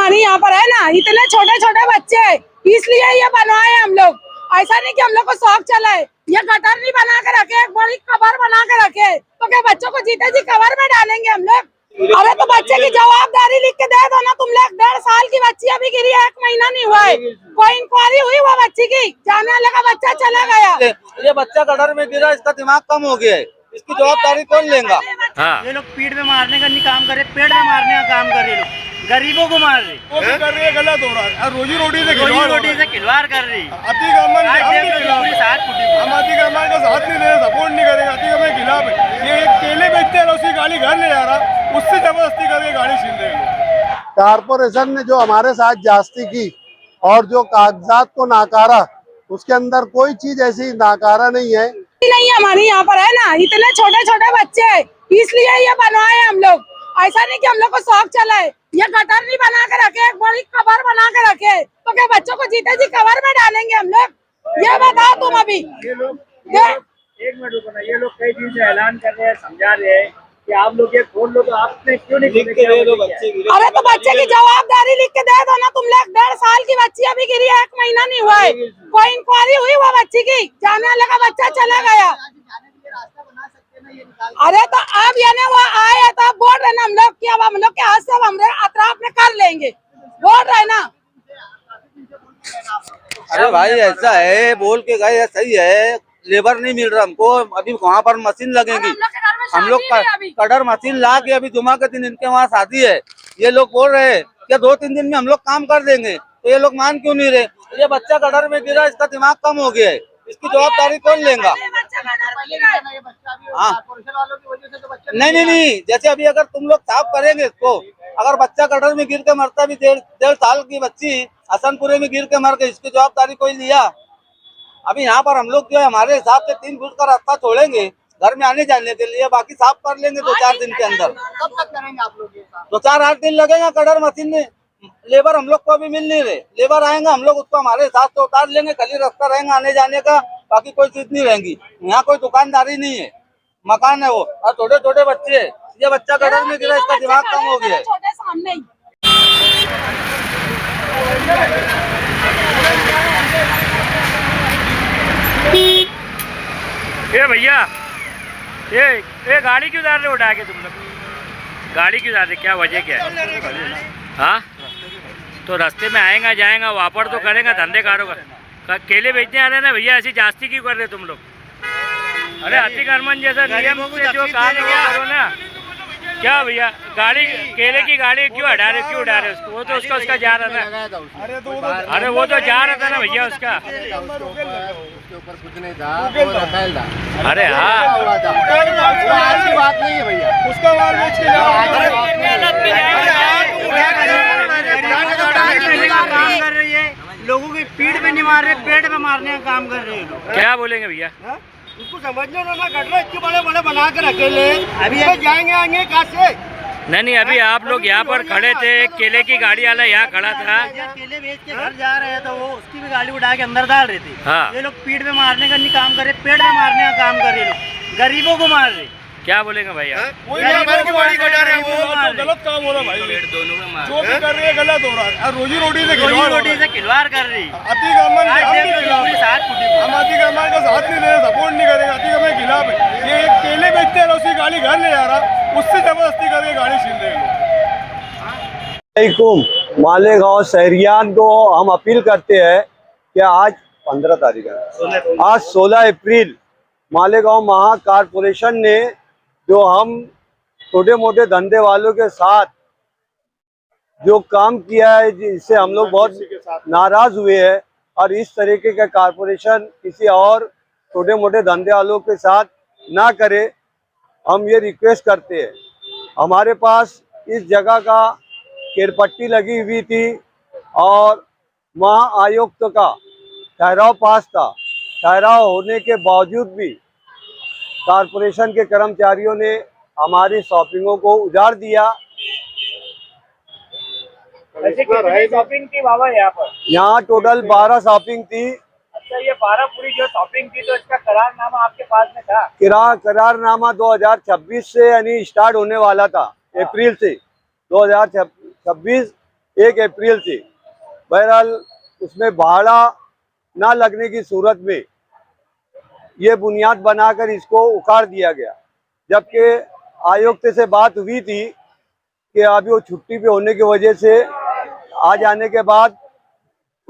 हमारी यहाँ पर है ना, इतने छोटे छोटे बच्चे, इसलिए ये बनवाए हम लोग। ऐसा नहीं कि हम लोग को शौक चला है, ये गटर नहीं बना के रखे, एक बड़ी कवर बना के रखे, तो क्या बच्चों को जीते जी कवर में डालेंगे हम लोग? अरे तो बच्चे की जवाबदारी लिख के दे दो ना तुम लोग। 1.5 साल की बच्ची अभी गिरी है, 1 महीना नहीं हुआ है, कोई इंक्वायरी हुई वो बच्ची की? जाने वाले का बच्चा चला गया। ये बच्चा गटर में गिरा, इसका दिमाग कम हो गया है, इसकी जवाबदारी कौन लेगा? हाँ। ये लोग पीठ में मारने का नहीं काम कर रहे, पेड़ में मारने का काम कर रहे लोग, गरीबों को मार रहे। वो भी कर रही है, गलत हो रहा है। रोजी रोटी से खिलवाड़ कर रही। अतिक्रमण हम अतिक्रमण का साथ नहीं दे रहे, सपोर्ट नहीं करेगा, अतिक्रमण के खिलाफ है। ये एक केले बेचते हैं, उसकी गाड़ी घर ले जा रहा, उससे जबरदस्ती करके गाड़ी छीन रहे हैं। कारपोरेशन ने जो हमारे साथ जास्ती की और जो कागजात को नाकारा, उसके अंदर कोई चीज ऐसी नाकारा नहीं है। नहीं, हमारी यहाँ पर है ना, इतने छोटे छोटे बच्चे, इसलिए ये बनवाए हम लोग। ऐसा नहीं कि हम लोग को शौक चला है, ये गटर नहीं बना के रखे, एक बड़ी कवर बना के रखे, तो क्या बच्चों को जीते जी कवर में डालेंगे हम लोग? ये बताओ तुम अभी। ये लोग एक मिनट रुको ना, ये लोग कई दिन से ऐलान कर रहे हैं, समझा रहे हैं कि आप लोग ये खोल लो, तो आपने क्यों नहीं लिख के दे दो बच्चे? अरे तो बच्चे की जवाबदारी लिख के दे दो ना तुम लोग। 1.5 साल की बच्ची अभी गिरी है, 1 महीना नहीं हुआ है, कोई इंक्वायरी हुई वो बच्ची की? जाने वाले का बच्चा चला गया। अरे तो अब ये ना वो आए तो अब बोल रहे ना हम लोग कि अब हम लोग के हाथ से हम अतराफ में कर लेंगे, बोल रहे ना। अरे भाई ऐसा है, बोल के गए, सही है, लेबर नहीं मिल रहा हमको, अभी वहाँ पर मशीन लगेगी, हम लोग कटर मशीन ला के अभी जुमा के दिन इनके वहाँ शादी है, ये लोग बोल रहे हैं कि 2-3 दिन में हम लोग काम कर देंगे, तो ये लोग मान क्यों नहीं रहे? ये बच्चा कटर में गिरा, इसका दिमाग कम हो गया है, इसकी जवाबदारी कौन लेगा? हाँ नहीं, जैसे अभी अगर तुम लोग साफ करेंगे इसको, अगर बच्चा कटर में गिर के मरता भी, 1.5 साल की बच्ची हसनपुरे में गिर के मर गई, इसकी जवाबदारी कोई लिया? अभी यहाँ पर हम लोग जो है हमारे हिसाब से 3 फुट का रास्ता छोड़ेंगे घर में आने जाने के लिए, बाकी साफ कर लेंगे 2-4 दिन के अंदर। कब तक करेंगे आप लोग? 2-4-8 दिन लगेगा कटर मशीन में। लेबर हम लोग को अभी मिल नहीं रहे, लेबर आएंगे हम लोग उसको हमारे हिसाब से उतार लेंगे, खाली रास्ता रहेगा आने जाने का, बाकी कोई चीज नहीं रहेगी। यहाँ कोई दुकानदारी नहीं है, मकान है वो, और छोटे छोटे बच्चे है। ये बच्चा कटर में गिरा, इसका दिमाग कम हो गया है। ये भैया, ये गाड़ी क्यों उतार रहे उठा के तुम लोग? गाड़ी क्यों उतार रहे, क्या वजह क्या है? हाँ तो रास्ते में आएगा जाएगा, वापड़ तो करेगा, धंधे कारोगा। केले बेचने आ रहे ना भैया, ऐसी जास्ती क्यों कर रहे तुम लोग? अरे अतिक्रमण जैसा नियम से जो काम करो ना, क्या भैया गाड़ी, केले की गाड़ी क्यों हटा रहे, क्यों उठा रहे उसको? वो तो उसका जा रहा था, अरे वो तो जा रहा था ना भैया उसका। कुछ नहीं था, अरे हाँ आज की बात नहीं है भैया, उसका माल बेच के काम कर रही है, लोगों की पीठ में नहीं मार रहे, पेट में मारने का काम कर रहे हैं। क्या बोलेंगे भैया? उसको समझ लो ना, गटर इतने बड़े बड़े बना के रखे ले, अभी जाएंगे आएंगे कहाँ से? नहीं, अभी आप लोग यहाँ पर खड़े थे, केले की गाड़ी वाला यहाँ खड़ा था, केले बेच के घर जा रहे हैं, तो वो उसकी भी गाड़ी उठा के अंदर डाल रहे थे। हाँ। ये लोग पीठ में मारने का नहीं काम कर रहे, पेड़ में मारने का काम कर रहे लोग, गरीबों को मार रहे। क्या बोलेंगे भैया? वही वो गलत काम हो रहा भाई, जो भी कर रही है गलत हो रहा है। रोजी रोटी से खिलवाड़ कर रही। अतिक्रमण हम अतिक्रमण का साथ नहीं दे रहे, सपोर्ट नहीं करेगा, अतिक्रमण के खिलाफ है। ये एक केले बेचते हैं, उसकी गाड़ी घर ले जा रहा, उससे जबरदस्ती करके गाड़ी छीन रहे हैं। मालेगांव शहरियान को हम अपील करते हैं कि आज 15 तारीख है, आज 16 अप्रैल मालेगांव महा कारपोरेशन ने जो हम छोटे मोटे धंधे वालों के साथ जो काम किया है, जिससे हम लोग बहुत नाराज हुए हैं, और इस तरीके का कारपोरेशन किसी और छोटे मोटे धंधे वालों के साथ ना करे, हम ये रिक्वेस्ट करते हैं। हमारे पास इस जगह का केरपट्टी लगी हुई थी और महा आयुक्त का ठहराव पास था, ठहराव होने के बावजूद भी कारपोरेशन के कर्मचारियों ने हमारी शॉपिंगों को उजाड़ दिया। ऐसे कितनी शॉपिंग थी बाबा यहाँ पर? यहाँ टोटल 12 शॉपिंग थी। अच्छा, ये 12 पूरी जो शॉपिंग थी, तो इसका करारनामा आपके पास में था? करारनामा 2026 से यानी स्टार्ट होने वाला था, अप्रैल से 2026 1 अप्रैल से। बहरहाल उसमें भाड़ा ना लगने की सूरत में ये बुनियाद बनाकर इसको उखाड़ दिया गया, जबकि आयुक्त से बात हुई थी कि अभी वो छुट्टी पे होने की वजह से आ जाने के बाद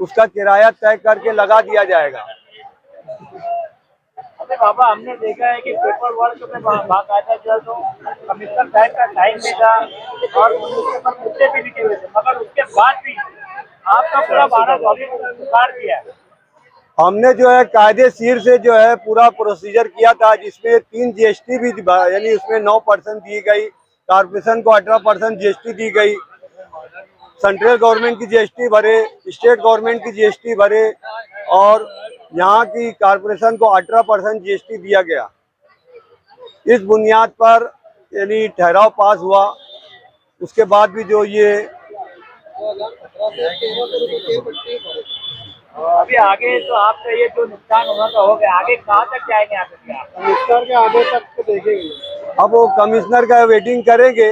उसका किराया तय करके लगा दिया जाएगा। अरे बाबा, हमने देखा है कि पेपर वर्क में बाकायदा जो है तो कमिश्नर साहब का टाइम भी था और उसके ऊपर मुद्दे भी लिखे हुए थे, मगर उसके बाद भी आपका पूरा 12 उतार दिया है। हमने जो है कायदेशीर से जो है पूरा प्रोसीजर किया था, जिसमें 3 GST भी यानी उसमें 9% दी गई, कारपोरेशन को 18% GST दी गई, सेंट्रल गवर्नमेंट की GST भरे, स्टेट गवर्नमेंट की GST भरे और यहाँ की कारपोरेशन को 18% GST दिया गया। इस बुनियाद पर यानी ठहराव पास हुआ। उसके बाद भी जो ये अभी आगे तो आपका ये जो नुकसान होना तो हो गया, आगे कहाँ तक जाएंगे आप? कमिश्नर के आगे तक तो देखेंगे। अब वो कमिश्नर का वेटिंग करेंगे,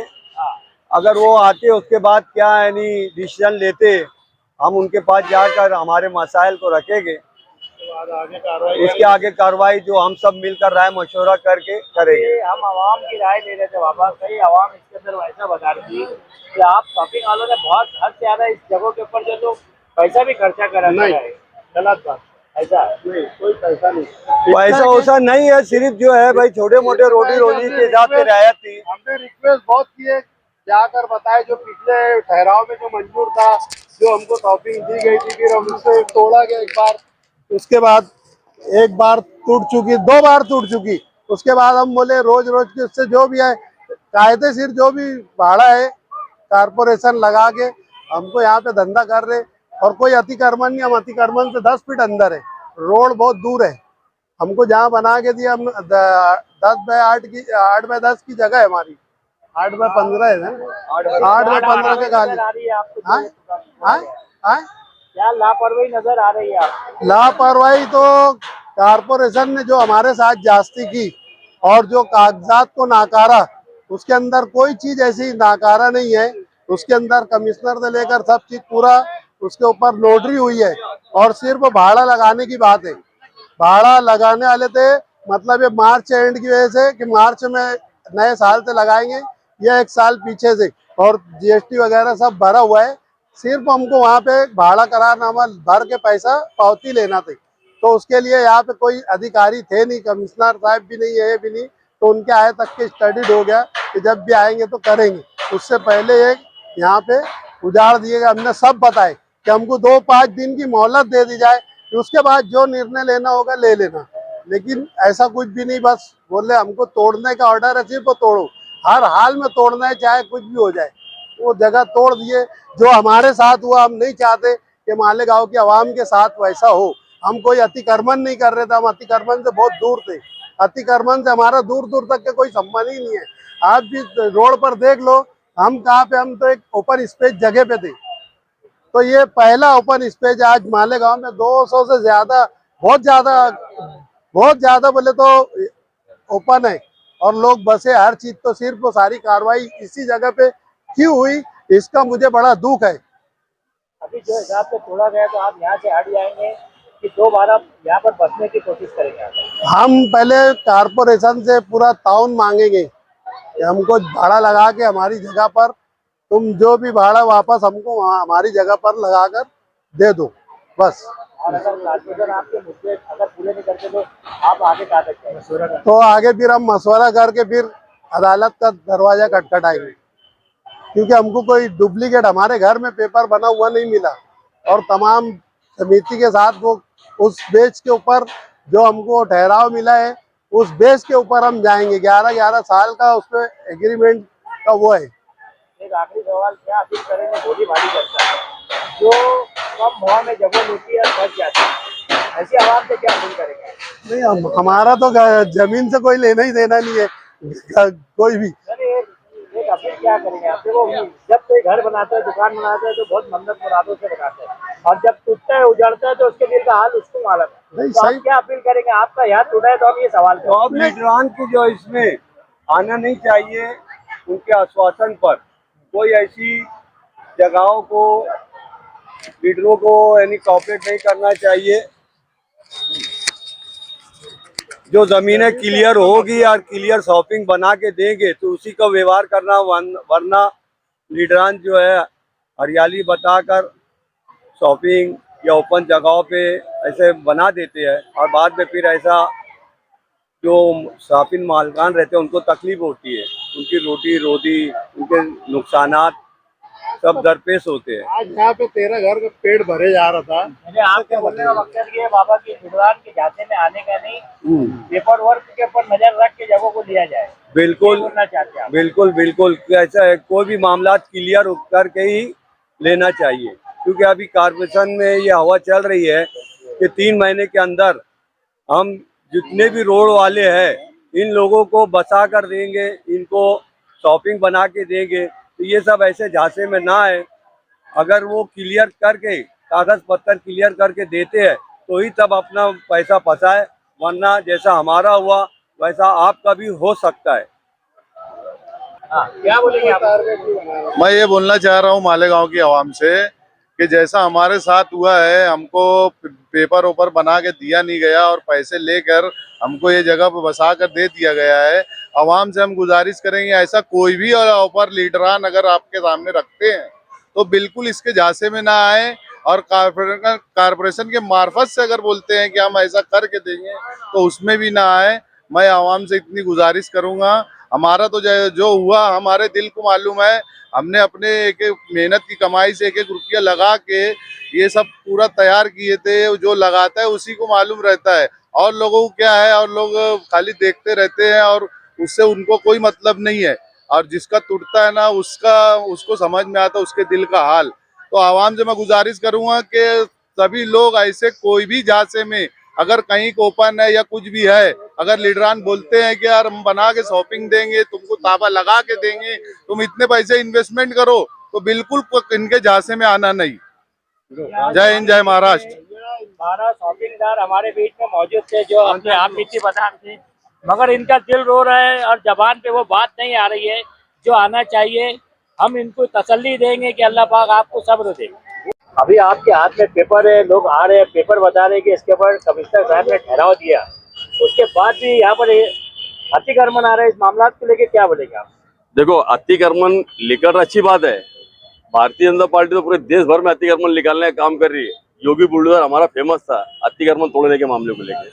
अगर वो आते उसके बाद क्या यानी डिसीजन लेते, हम उनके पास जाकर हमारे मसाइल को रखेंगे, उसके आगे कार्रवाई जो हम सब मिलकर राय मशवरा करके करेंगे। हम आवाम की राय ले रहे थे बाबा, कई आवाम इसके अंदर वैसा बता रही थी कि आप शॉपिंग वालों ने बहुत हद से ज्यादा इस जगह के ऊपर जो तो पैसा भी खर्चा करा है। गलत बात, ऐसा नहीं, कोई पैसा नहीं, पैसा वैसा नहीं है, सिर्फ जो है भाई छोटे मोटे रोटी रोजी के हिसाब से रियायत थी। हमने रिक्वेस्ट बहुत की है, जाकर बताए जो पिछले ठहराव में जो मंजूर था, जो हमको शॉपिंग दी गई थी, फिर हम उससे तोड़ा गया एक बार, उसके बाद एक बार टूट चुकी, 2 बार टूट चुकी। उसके बाद हम बोले रोज रोज के उससे जो भी है कायदेशीर जो भी भाड़ा है कारपोरेशन लगा के हमको यहाँ पे धंधा कर रहे, और कोई अतिक्रमण नहीं, हम अतिक्रमण से 10 फीट अंदर है, रोड बहुत दूर है। हमको जहाँ बना के दिया, हम 10 बाय 8 की 8 बाय 10 की जगह है हमारी, 8 बाय 15 है ना, 8 बाय 15 के गाली। क्या लापरवाही नजर आ रही है आप? लापरवाही तो कारपोरेशन ने जो हमारे साथ जास्ती की और जो कागजात को नाकारा, उसके अंदर कोई चीज ऐसी नाकारा नहीं है। उसके अंदर कमिश्नर से लेकर सब चीज पूरा उसके ऊपर नोटरी हुई है, और सिर्फ भाड़ा लगाने की बात है। भाड़ा लगाने वाले थे मतलब ये मार्च एंड की वजह से कि मार्च में नए साल से लगाएंगे, या 1 साल पीछे से, और GST वगैरह सब भरा हुआ है। सिर्फ हमको वहाँ पे भाड़ा करारनामा भर के पैसा पावती लेना थे, तो उसके लिए यहाँ पे कोई अधिकारी थे नहीं, कमिश्नर साहब भी नहीं है, ये भी नहीं, तो उनके आए तक के स्टडीड हो गया कि जब भी आएंगे तो करेंगे। उससे पहले एक यहाँ पे उजाड़ दिएगा, हमने सब बताए कि हमको 2-5 दिन की मोहलत दे दी जाए, उसके बाद जो निर्णय लेना होगा ले लेना, लेकिन ऐसा कुछ भी नहीं। बस बोले हमको तोड़ने का ऑर्डर है, सिर्फ तोड़ो, हर हाल में तोड़ना है, चाहे कुछ भी हो जाए। वो जगह तोड़ दिए, जो हमारे साथ हुआ हम नहीं चाहते कि मालेगांव की आवाम के साथ वैसा हो। हम कोई अतिक्रमण नहीं कर रहे थे, हम अतिक्रमण से बहुत दूर थे, अतिक्रमण से हमारा दूर दूर तक के कोई संबंध ही नहीं है। आप भी रोड पर देख लो हम कहाँ पे, हम तो एक ओपन स्पेस जगह पे थे। तो ये पहला ओपन स्पेस आज मालेगांव में 200 से ज्यादा, बहुत ज्यादा बोले तो ओपन है, और लोग बसे हर चीज, तो सिर्फ वो सारी कार्रवाई इसी जगह पे क्यों हुई, इसका मुझे बड़ा दुख है। अभी जो हिसाब से तोड़ा गया, तो आप यहाँ से हट जाएंगे कि दोबारा यहाँ पर बसने की कोशिश करेंगे? हम पहले कारपोरेशन से पूरा ताउन मांगेंगे कि हमको भाड़ा लगा के हमारी जगह पर, तुम जो भी भाड़ा वापस हमको हमारी जगह पर लगाकर दे दो, बस। और अगर कारपोरेशन आपके मुद्दे अगर पूरे नहीं करते तो आप आगे कहाँ तक जाएंगे? तो आगे फिर हम मशवरा करके फिर अदालत का दरवाजा खटखटाएंगे, क्योंकि हमको कोई डुप्लीकेट हमारे घर में पेपर बना हुआ नहीं मिला, और तमाम समिति के साथ वो उस बेच के ऊपर जो हमको ठहराव मिला है, उस बेस के ऊपर हम जाएंगे। 11 साल का उसमें एग्रीमेंट का वो है। एक आखिरी सवाल, क्या अपील करेंगे? भोली भाली करता है जो कम भाव में जगह मिलती है फंस जाती है, ऐसी आवाम से क्या अपील करेंगे? नहीं, हमारा तो जमीन से कोई लेना ही देना नहीं है, कोई भी। एक अपील क्या करेंगे आप? देखो, जब कोई घर बनाता है, दुकान बनाता है, तो बहुत मन्नत मुरादों से बनाता है, और जब टूटता है, उजड़ता है, तो उसके दिल का हाल उसको मालूम है। तो आप क्या अपील करेंगे? आपका याद टूटा है तो हम ये सवाल तो अब लीडरान की जो इसमें आना नहीं चाहिए, उनके आश्वासन पर कोई ऐसी जगहों को लीडरों को यानी कॉपरेट नहीं करना चाहिए। जो जमीनें क्लियर होगी और क्लियर शॉपिंग बना के देंगे तो उसी का व्यवहार करना, वरना लीडरान जो है हरियाली बताकर शॉपिंग या ओपन जगहों पे ऐसे बना देते हैं और बाद में फिर ऐसा जो शॉपिंग मालकान रहते हैं उनको तकलीफ होती है, उनकी रोटी रोजी, उनके नुकसानात सब दरपेश होते हैं। आज यहाँ पे 13 घर का पेड़ भरे जा रहा था। मुझे आपके बोलने का मकसद ये है बाबा की लीडरान के झांसे में आने का नहीं, पेपर वर्क के ऊपर नजर रख के जगहों को लिया जाए। बिल्कुल बोलना चाहते हैं बिल्कुल बिल्कुल ऐसा है, कोई भी मामला क्लियर करके ही लेना चाहिए, क्योंकि अभी कॉर्पोरेशन में ये हवा चल रही है कि 3 महीने के अंदर हम जितने भी रोड वाले हैं इन लोगों को बचा कर देंगे, इनको शॉपिंग बना के देंगे। तो ये सब ऐसे झांसे में ना आए। अगर वो क्लियर करके कागज पत्तर क्लियर करके देते हैं तो ही तब अपना पैसा फंसाए, वरना जैसा हमारा हुआ वैसा आपका भी हो सकता है। क्या बोलेंगे आप? मैं ये बोलना चाह रहा हूँ मालेगांव की आवाम से कि जैसा हमारे साथ हुआ है, हमको पेपर ओपर बना के दिया नहीं गया और पैसे लेकर हमको ये जगह पर बसा कर दे दिया गया है। आवाम से हम गुजारिश करेंगे ऐसा कोई भी ऑफर लीडरान अगर आपके सामने रखते हैं तो बिल्कुल इसके झांसे में ना आए, और कारपोरेशन के मार्फत से अगर बोलते हैं कि हम ऐसा करके देंगे तो उसमें भी ना आए। मैं आवाम से इतनी गुजारिश करूंगा, हमारा तो जो हुआ हमारे दिल को मालूम है, हमने अपने एक मेहनत की कमाई से एक रुपया लगा के ये सब पूरा तैयार किए थे। जो लगाता है उसी को मालूम रहता है, और लोगों को क्या है, और लोग खाली देखते रहते हैं और उससे उनको कोई मतलब नहीं है। और जिसका टूटता है ना उसको समझ में आता है उसके दिल का हाल। तो आवाम से मैं गुजारिश करूंगा कि सभी लोग ऐसे कोई भी झांसे में अगर कहीं को ओपन है या कुछ भी है, अगर लीडरान बोलते हैं कि यार हम बना के शॉपिंग देंगे, तुमको ताबा लगा के देंगे, तुम इतने पैसे इन्वेस्टमेंट करो, तो बिल्कुल इनके झांसे में आना नहीं। जय हिंद, जय महाराष्ट्र। 12 शॉपिंगदार हमारे बीच में मौजूद थे जो अपने आप बीती प्रधान थे, मगर इनका दिल रो रहा है और जबान पे वो बात नहीं आ रही है जो आना चाहिए। हम इनको तसल्ली देंगे कि अल्लाह पाक आपको सब्र दे। अभी आपके हाथ में पेपर है, लोग आ रहे हैं, पेपर बता रहे हैं कि इसके ऊपर कमिश्नर साहब ने ठहराव दिया, उसके बाद भी यहाँ पर अतिक्रमण आ रहा है। इस मामला को लेकर क्या बोलेंगे आप? देखो, अतिक्रमण लेकर अच्छी बात है। भारतीय जनता पार्टी तो पूरे देश भर में अतिक्रमण निकालने का काम कर रही है। योगी बुलडोजर हमारा फेमस था अतिक्रमण तोड़ने के मामले को लेकर।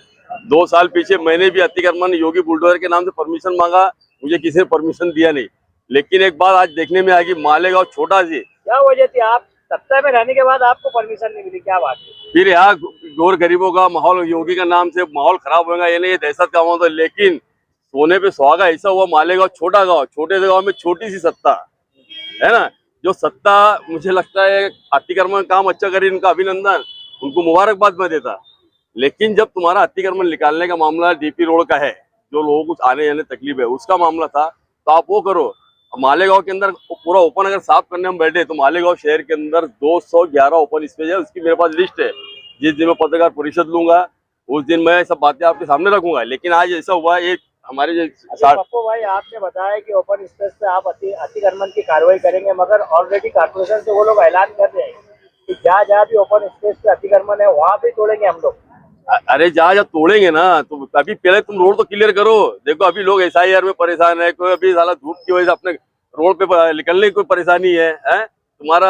2 साल पीछे मैंने भी अतिक्रमण योगी बुलडोजर के नाम से परमिशन मांगा, मुझे किसी ने परमिशन दिया नहीं। लेकिन एक बात आज देखने में आएगी, मालेगांव छोटा सी, क्या वजह थी? आप सत्ता में रहने के बाद आपको परमिशन नहीं मिली, क्या बात है? फिर यहाँ गौर गरीबों का माहौल, योगी का नाम से माहौल खराब होगा, ये नहीं, ये दहशत का माहौल था। लेकिन सोने पे सुहागा ऐसा हुआ, मालेगांव छोटा गांव, छोटे से गांव में छोटी सी सत्ता है ना, जो सत्ता मुझे लगता है अतिक्रमण काम अच्छा करे, इनका अभिनंदन, उनको मुबारकबाद मैं देता। लेकिन जब तुम्हारा अतिक्रमण निकालने का मामला डीपी रोड का है, जो लोगों को आने जाने तकलीफ है, उसका मामला था, तो आप वो करो। मालेगांव के अंदर पूरा ओपन अगर साफ करने हम बैठे तो मालेगांव शहर के अंदर 211 ओपन स्पेस है, उसकी मेरे पास लिस्ट है। जिस दिन मैं पत्रकार परिषद लूंगा उस दिन मैं सब बातें आपके सामने रखूंगा। लेकिन आज ऐसा हुआ, एक हमारे पप्पू भाई आपने बताया कि ओपन स्पेस पे आप अतिक्रमण की कार्रवाई करेंगे, मगर ऑलरेडी कारपोरेशन से वो लोग ऐलान कर रहे हैं कि जहाँ भी ओपन स्पेस पे अतिक्रमण है वहाँ भी तोड़ेंगे हम लोग। अरे जहाँ तोड़ेंगे ना, तो अभी पहले तुम रोड तो क्लियर करो। देखो अभी लोग SIR में परेशान है, कोई अभी साला धूप की वजह से अपने रोड पे निकलने की कोई परेशानी है, तुम्हारा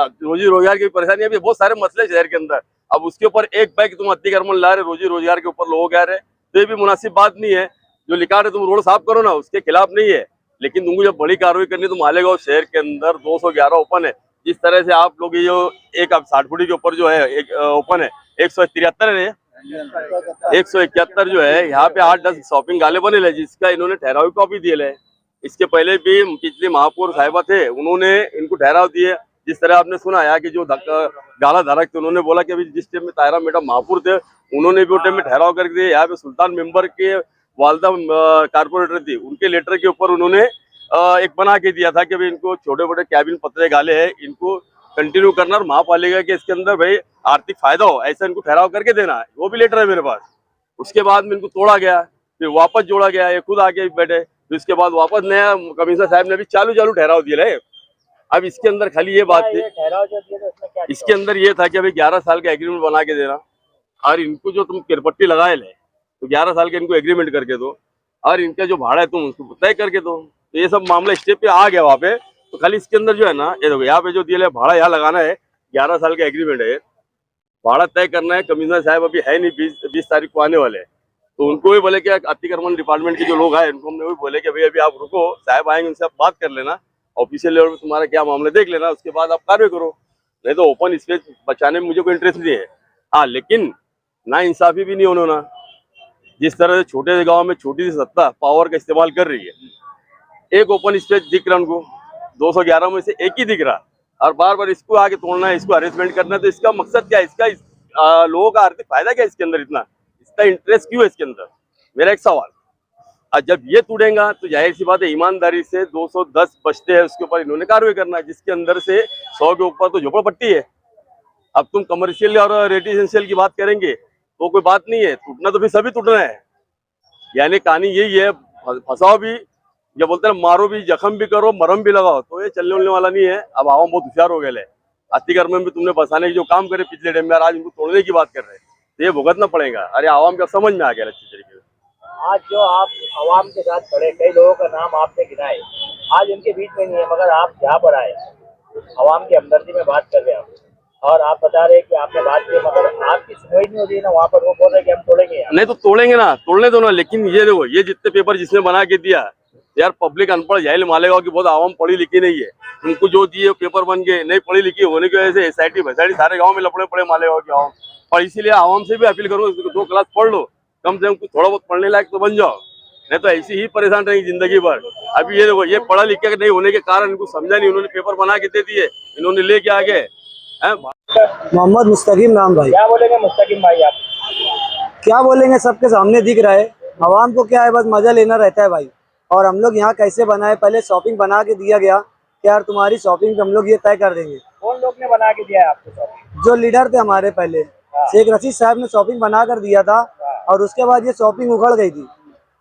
रोजी रोजगार की परेशानी है, अभी बहुत सारे मसले शहर के अंदर। अब उसके ऊपर एक बैग तुम अतिक्रमण ला रहे, रोजी रोजगार के ऊपर लोग आ रहे, तो ये भी मुनासिब बात नहीं है। जो लिखा रहे तुम रोड साफ करो ना, उसके खिलाफ नहीं है, लेकिन तुमको जब बड़ी कार्रवाई करनी है तो मालेगांव शहर के अंदर 211 ओपन है। जिस तरह से आप लोग ये जो एक 60 फुटी के ऊपर जो है एक ओपन है, 173 है, 171 जो है, यहाँ पे 8-10 शॉपिंग गाले बने ले, जिसका इन्होंने ठहराव कॉपी दिए है। इसके पहले भी पिछले महापौर साहिबा थे, उन्होंने इनको ठहराव दिए। जिस तरह आपने सुना यहाँ की जो गाला धारक थे, उन्होंने बोला कि अभी जिस टाइम में तायरा मैडम महापौर थे, उन्होंने भी वो टाइम में ठहराव करके दिए। यहाँ पे सुल्तान मेंबर के वालदा कारपोरेटर थी, उनके लेटर के ऊपर उन्होंने एक बना के दिया था कि भाई इनको छोटे मोटे कैबिन पत्रे गाले हैं, इनको कंटिन्यू करना, और महापालिका के इसके अंदर भाई आर्थिक फायदा हो ऐसा इनको ठहराव करके देना है। वो भी लेटर है मेरे पास। उसके बाद में इनको तोड़ा गया, फिर वापस जोड़ा गया, ये खुद आके बैठे, फिर उसके बाद वापस नया कमिश्नर साहब ने भी चालू ठहराव दिए रहे। अब इसके अंदर खाली ये बात थी, ये ठहराव जो दिए थे उसमें क्या इसके अंदर ये था कि अभी 11 साल का एग्रीमेंट बना के देना, और इनको जो तुम किरपट्टी लगाए ले तो 11 साल के इनको एग्रीमेंट करके दो, और इनका जो भाड़ा है तुम उसको तय करके दो। तो ये सब मामला स्टेप पे आ गया वहाँ पे। तो खाली इसके अंदर जो है ना, ये देखो यहाँ पे जो दिया भाड़ा यहाँ लगाना है, 11 साल का एग्रीमेंट है, भाड़ा तय करना है। कमिश्नर साहब अभी है नहीं, 20 तारीख को आने वाले हैं, तो उनको भी बोले कि अतिक्रमण डिपार्टमेंट के जो लोग आए उनको हमने भी बोले कि भाई अभी आप रुको, साहब आएंगे उनसे आप बात कर लेना, ऑफिशियल लेवल पे तुम्हारा क्या मामला देख लेना, उसके बाद आप कार्य करो। नहीं तो ओपन स्पेस बचाने में मुझे कोई इंटरेस्ट नहीं है। हाँ, लेकिन ना इंसाफी भी नहीं होना ना, जिस तरह से छोटे से गांव में छोटी सी सत्ता पावर का इस्तेमाल कर रही है, एक ओपन स्पेस दिख रहा उनको, 211 में से एक ही दिख रहा, और बार बार इसको आगे तोड़ना है, इसको अरेंजमेंट करना है। तो इसका मकसद क्या है, इसका लोगों का आर्थिक फायदा क्या है इसके अंदर, इतना इसका इंटरेस्ट क्यों है इसके अंदर, मेरा एक सवाल। और जब ये टूटेगा तो जाहिर सी बात है ईमानदारी से 210 बचते हैं उसके ऊपर इन्होंने कार्रवाई करना है, जिसके अंदर से 100 के ऊपर तो झोपड़पट्टी है। अब तुम कमर्शियल और रेजिडेंशियल की बात करेंगे तो कोई बात नहीं है, टूटना तो फिर सभी टूटना है। यानी कहानी यही है, फंसाओ भी, या बोलते हैं मारो भी, जख्म भी करो, मरहम भी लगाओ, तो ये चलने उलने वाला नहीं है। अब आवाम बहुत होशियार हो गए, अतिक्रमण में तुमने बसाने के जो काम करे पिछले टाइम में, आज उनको तोड़ने की बात कर रहे हैं, तो ये भुगतना पड़ेगा। अरे आवाम का समझ में आ गया अच्छी तरीके से। आज जो आप आवाम के साथ खड़े, कई लोगों का नाम आपने गिनाए, आज उनके बीच में नहीं है, मगर आप यहाँ पर आए, आवाम की हमदर्दी में बात कर रहे हैं आप, और आप बता रहे हैं कि आपने बात की, मगर आपकी सुनवाई नहीं हो रही है ना वहाँ पर। वो बोल रहे कि हम तोड़ेंगे। नहीं तो तोड़ेंगे ना, तोड़ने दो ना, लेकिन ये देखो, ये जितने पेपर जिसने बना के दिया यार, पब्लिक अनपढ़ जाहिल मालेगांव की बहुत आवाम पढ़ी लिखी नहीं है, उनको जो दिए पेपर बन गए, नहीं पढ़ी लिखी होने की वजह से SIT भैसाटी सारे गाँव में लपड़े पड़े मालेगांव की आवाम। और इसीलिए आवाम से भी अपील करूँ, 2 क्लास पढ़ लो, कम से कम कुछ थोड़ा बहुत पढ़ने लायक तो बन जाओ, नहीं तो ऐसी ही परेशान रहेंगी जिंदगी भर। अभी ये देखो, ये पढ़ा लिखा नहीं होने के कारण इनको समझा नहीं, उन्होंने पेपर बना के दे दिए, इन्होंने लेके आ गए। मोहम्मद मुस्तकीम नाम भाई। क्या बोलेंगे मुस्तकीम भाई आप? क्या बोलेंगे, सबके सामने दिख रहा है, आवाम को क्या है, बस मजा लेना रहता है भाई। और हम लोग यहाँ कैसे बनाए, पहले शॉपिंग बना के दिया गया कि यार तुम्हारी शॉपिंग पे हम लोग ये तय कर देंगे। कौन लोग ने बना के दिया है आपको शॉपिंग? जो लीडर थे हमारे पहले, शेख रशीद साहब ने शॉपिंग बना कर दिया था, और उसके बाद ये शॉपिंग उखड़ गई थी,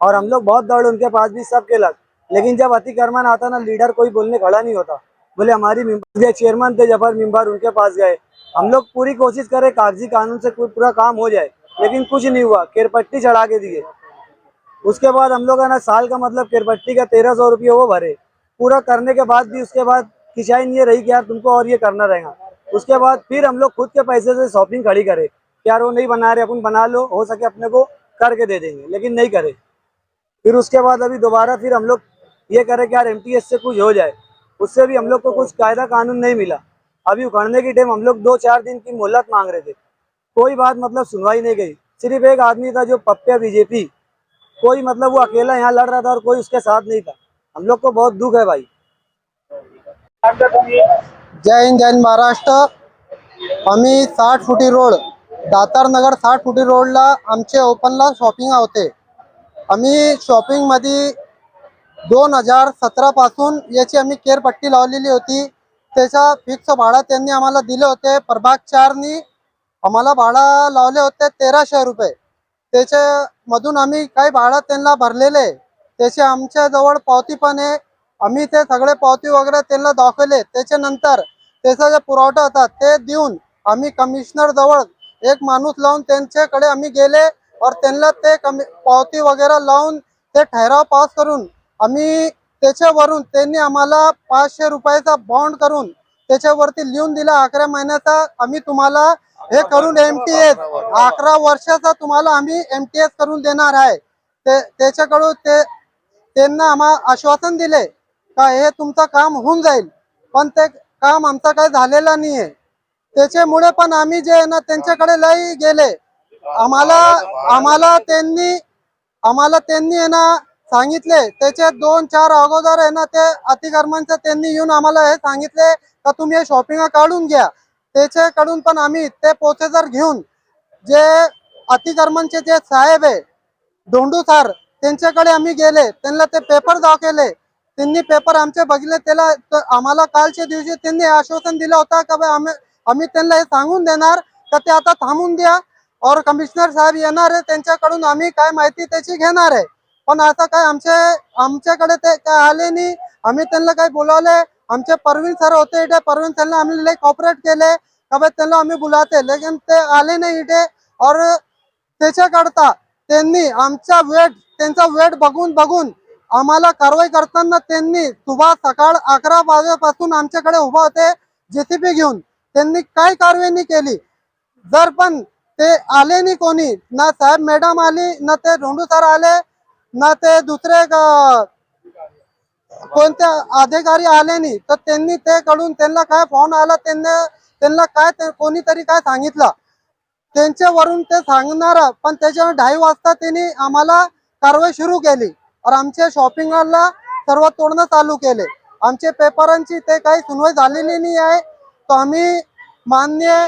और हम लोग बहुत दौड़े उनके पास भी, सबके लग। लेकिन जब अतिक्रमण आता ना, लीडर कोई बोलने खड़ा नहीं होता। बोले हमारी मेंबर चेयरमैन थे जफर मेंबर, उनके पास गए, हम लोग पूरी कोशिश करें कागजी कानून से पूरा काम हो जाए, लेकिन कुछ नहीं हुआ, किरपट्टी चढ़ा के दिए। उसके बाद हम लोग है ना, साल का मतलब किरपट्टी का 1300 रुपये वो भरे, पूरा करने के बाद भी उसके बाद खिंचाई ये रही कि यार तुमको और ये करना रहेगा। उसके बाद फिर हम लोग खुद के पैसे से शॉपिंग खड़ी करे, यार वो नहीं बना रहे, अपन बना लो, हो सके अपने को करके दे देंगे, लेकिन नहीं करे। फिर उसके बाद अभी दोबारा फिर हम लोग ये करें कि यार MTS से कुछ हो जाए, उससे भी हम लोग को कुछ कायदा कानून नहीं मिला। अभी उखाड़ने की टाइम हम लोग 2-4 दिन की मोहलत मांग रहे थे, कोई बात मतलब सुनवाई नहीं गई। सिर्फ एक आदमी था जो पप्पे BJP, कोई मतलब वो अकेला यहाँ लड़ रहा था और कोई उसके साथ नहीं था। हम लोग को बहुत दुख है भाई। जय हिंद, जय महाराष्ट्र। आम्ही 60 फुटी रोड, दातार नगर 60 फुटी रोडला आमचे ओपनला शॉपिंग होते। आम्ही शॉपिंग मध्ये 2017 पासून याची आम्ही केरपट्टी लावलेली होती, त्याचा फिक्स भाडा त्यांनी आम्हाला दिले होते। प्रभाग 4नी आम्हाला भाडा लावले होते 1300 रुपये, त्याच्यामधून आम्ही काही भाडा त्यांना भरलेले, त्याचे आमच्या जवळ पावती पण आहे, आम्ही ते सगळे पावती वगैरे त्यांना दाखवले। त्याच्यानंतर त्याचा जे पुरवठा होता ते देऊन आम्ही कमिशनर जवळ एक माणूस लावून त्यांच्याकडे आम्ही गेले, और त्यांना ते पावती वगैरे लावून ते ठराव पास करून आम्ही त्याच्यावरून त्यांनी आम्हाला 500 रुपयाचा बॉन्ड करून त्याच्यावरती लिहून दिला 11 महिन्याचा आम्ही तुम्हाला हे करून MTS 11 वर्षाचा तुम्हाला आम्ही MTS करून देणार आहे। त्याच्याकडून त्यांना आम्हाला आश्वासन दिले का हे तुमचं काम होऊन जाईल, पण ते काम आमचं काही झालेलं नाही आहे। त्याच्यामुळे पण आम्ही जे आहे ना त्यांच्याकडे लई गेले, आम्हाला त्यांनी आहे ना सांगितले, त्याचे 2-4 अगोदर आहे ना ते अतिक्रमणचं त्यांनी येऊन आम्हाला हे सांगितले का तुम्ही हे शॉपिंग काढून घ्या। त्याच्याकडून पण आम्ही ते प्रोसेसर घेऊन जे अतिक्रमणचे जे साहेब आहे धोंडू सर, त्यांच्याकडे आम्ही गेले, त्यांना ते पेपर दाखवले, त्यांनी पेपर आमचे बघितले। त्याला आम्हाला कालच्या दिवशी त्यांनी आश्वासन दिलं होतं का आम्ही त्यांना हे सांगून देणार का ते आता थांबून द्या, और कमिशनर साहेब येणार आहे, त्यांच्याकडून आम्ही काय माहिती त्याची घेणार आहे। पण आता काय आमच्याकडे ते काय आले नाही, आम्ही त्यांना काय बोलावले आमचे परवीन सर होते इथे, परवीन सरने आम्ही लई कॉपरेट केले का बा त्यांना आम्ही बुलाते, लेकिन ते आले नाही इथे. और त्याच्याकरता त्यांनी त्यांचा वेट बघून आम्हाला कारवाई करताना त्यांनी सकाळ 11 वाजेपासून आमच्याकडे उभा होते JCB घेऊन. त्यांनी काही कारवाई नाही केली. जर पण ते आले नाही कोणी, ना साहेब मॅडम आली, ना ते रोंडू सर आले, ना ते दुसरे कोणते अधिकारी आले नाही. तर त्यांनी ते कडून त्यांना काय फोन आला, त्यांना काय कोणीतरी काय सांगितलं त्यांच्यावरून ते सांगणार. पण त्याच्यावर 2:30 वाजता त्यांनी आम्हाला कारवाई सुरू केली और आमच्या शॉपिंग मॉलला सर्व तोडणं चालू केले. आमचे पेपरांची ते काही सुनवाई झालेली नाही आहे. तर आम्ही मान्य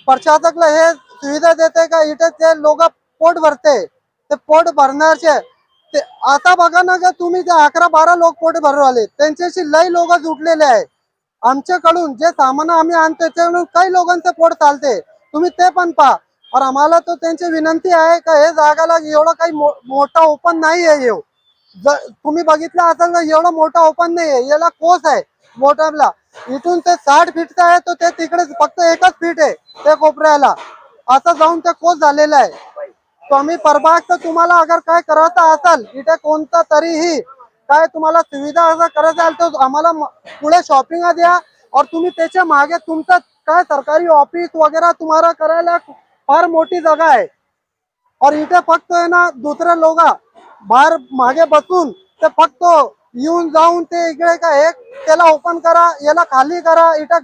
प्रशासकला हे सुविधा देते का इथे ते लोक पोट भरते, ते पोट भरण्याचे ते आता बघा ना का तुम्ही जे 11-12 लोक पोट भरू आले, त्यांच्याशी लई लोक जुटलेले आहे. आमच्याकडून जे सामान आम्ही आणतो त्याच्याकडून काही लोकांचे पोट चालते, तुम्ही ते पण पहा. और आम्हाला तो त्यांची विनंती आहे का हे जागाला एवढा काही मोठा ओपन नाही आहे. तुम्ही बघितलं असेल ना, एवढा मोठा ओपन नाही आहे, याला कोस आहे मोठाला. इथून ते 60 फीटचा आहे, तो ते तिकडे फक्त 1च फीट आहे ते कोपऱ्याला, आता जाऊन ते कोस झालेला आहे. तो आम्ही परभाग तुम्हाला अगर काय करायचं असेल इथे कोणता तरीही काय तुम्हाला सुविधा असं करायचं असेल तर आम्हाला पुढे शॉपिंग द्या. और तुम्ही त्याच्या मागे तुमचं काय सरकारी ऑफिस वगैरे तुम्हाला करायला फार मोठी जागा आहे. और इथे फक्त आहे ना दुसरे लोक बाहेर मागे बसून ते फक्त येऊन जाऊन ते इकडे काय त्याला ओपन करा, याला खाली करा, इथे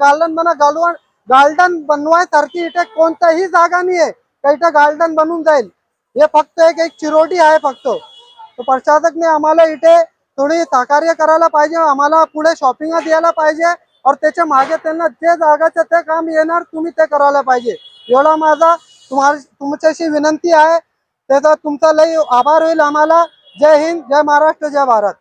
गार्डन बनवायसारखी इथे कोणताही जागा नाही आहे का इथे गार्डन बनून जाईल. हे फक्त एक चिरोटी आहे फक्त. तो प्रशासकने आम्हाला इथे थोडी सहकार्य करायला पाहिजे, आम्हाला पुढे शॉपिंग द्यायला पाहिजे. और त्याच्या मागे त्यांना जे जागाचं ते काम येणार तुम्ही ते करायला पाहिजे. एवढा माझा तुमच्याशी विनंती आहे. त्याचा तुमचा लई आभार होईल आम्हाला. जय हिंद, जय महाराष्ट्र, जय भारत.